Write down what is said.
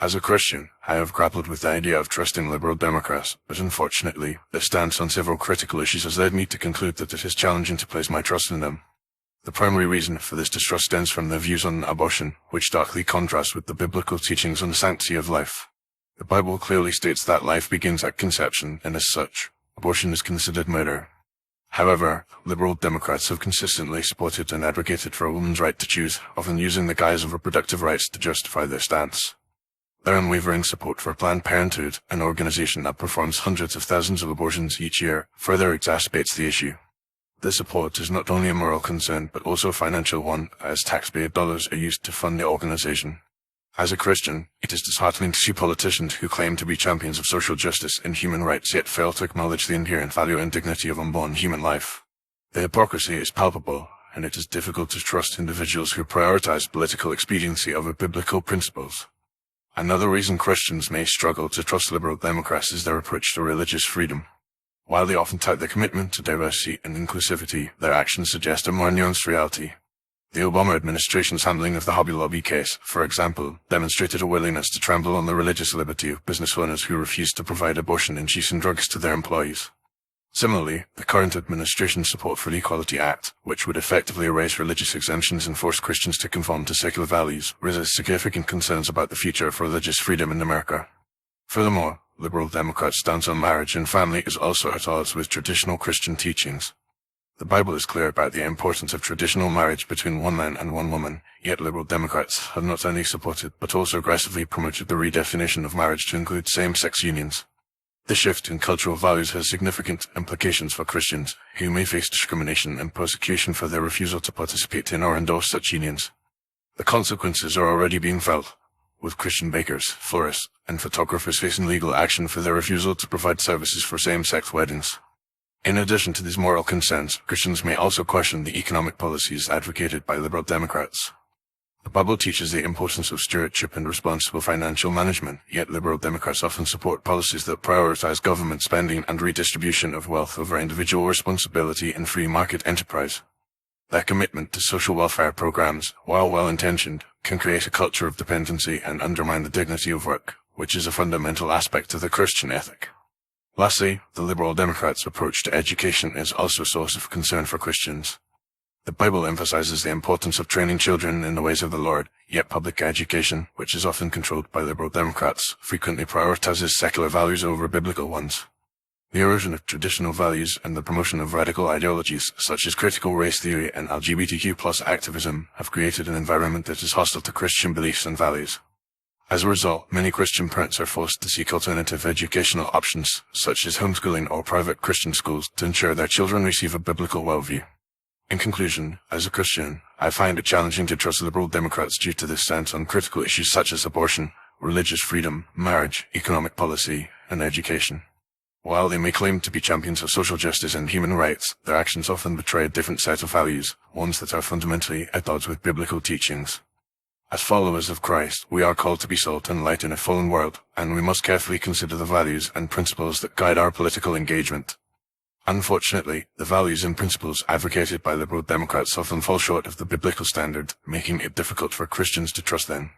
As a Christian, I have grappled with the idea of trusting liberal Democrats, but unfortunately, their stance on several critical issues has led me to conclude that it is challenging to place my trust in them. The primary reason for this distrust stems from their views on abortion, which starkly contrast with the biblical teachings on the sanctity of life. The Bible clearly states that life begins at conception, and as such, abortion is considered murder. However, liberal Democrats have consistently supported and advocated for a woman's right to choose, often using the guise of reproductive rights to justify their stance. Their unwavering support for Planned Parenthood, an organization that performs hundreds of thousands of abortions each year, further exacerbates the issue. This support is not only a moral concern, but also a financial one, as taxpayer dollars are used to fund the organization. As a Christian, it is disheartening to see politicians who claim to be champions of social justice and human rights yet fail to acknowledge the inherent value and dignity of unborn human life. The hypocrisy is palpable, and it is difficult to trust individuals who prioritize political expediency over biblical principles. Another reason Christians may struggle to trust liberal Democrats is their approach to religious freedom. While they often tout their commitment to diversity and inclusivity, their actions suggest a more nuanced reality. The Obama administration's handling of the Hobby Lobby case, for example, demonstrated a willingness to trample on the religious liberty of business owners who refused to provide abortion-inducing drugs to their employees. Similarly, the current administration's support for the Equality Act, which would effectively erase religious exemptions and force Christians to conform to secular values, raises significant concerns about the future of religious freedom in America. Furthermore, liberal Democrats' stance on marriage and family is also at odds with traditional Christian teachings. The Bible is clear about the importance of traditional marriage between one man and one woman, yet liberal Democrats have not only supported but also aggressively promoted the redefinition of marriage to include same-sex unions. This shift in cultural values has significant implications for Christians, who may face discrimination and persecution for their refusal to participate in or endorse such unions. The consequences are already being felt, with Christian bakers, florists, and photographers facing legal action for their refusal to provide services for same-sex weddings. In addition to these moral concerns, Christians may also question the economic policies advocated by liberal Democrats. The Bible teaches the importance of stewardship and responsible financial management, yet liberal Democrats often support policies that prioritize government spending and redistribution of wealth over individual responsibility and free market enterprise. Their commitment to social welfare programs, while well-intentioned, can create a culture of dependency and undermine the dignity of work, which is a fundamental aspect of the Christian ethic. Lastly, the liberal Democrats' approach to education is also a source of concern for Christians. The Bible emphasizes the importance of training children in the ways of the Lord, yet public education, which is often controlled by liberal Democrats, frequently prioritizes secular values over biblical ones. The erosion of traditional values and the promotion of radical ideologies, such as critical race theory and LGBTQ+ activism, have created an environment that is hostile to Christian beliefs and values. As a result, many Christian parents are forced to seek alternative educational options, such as homeschooling or private Christian schools, to ensure their children receive a biblical worldview. In conclusion, as a Christian, I find it challenging to trust liberal Democrats due to this stance on critical issues such as abortion, religious freedom, marriage, economic policy, and education. While they may claim to be champions of social justice and human rights, their actions often betray a different set of values, ones that are fundamentally at odds with biblical teachings. As followers of Christ, we are called to be salt and light in a fallen world, and we must carefully consider the values and principles that guide our political engagement. Unfortunately, the values and principles advocated by liberal Democrats often fall short of the biblical standard, making it difficult for Christians to trust them.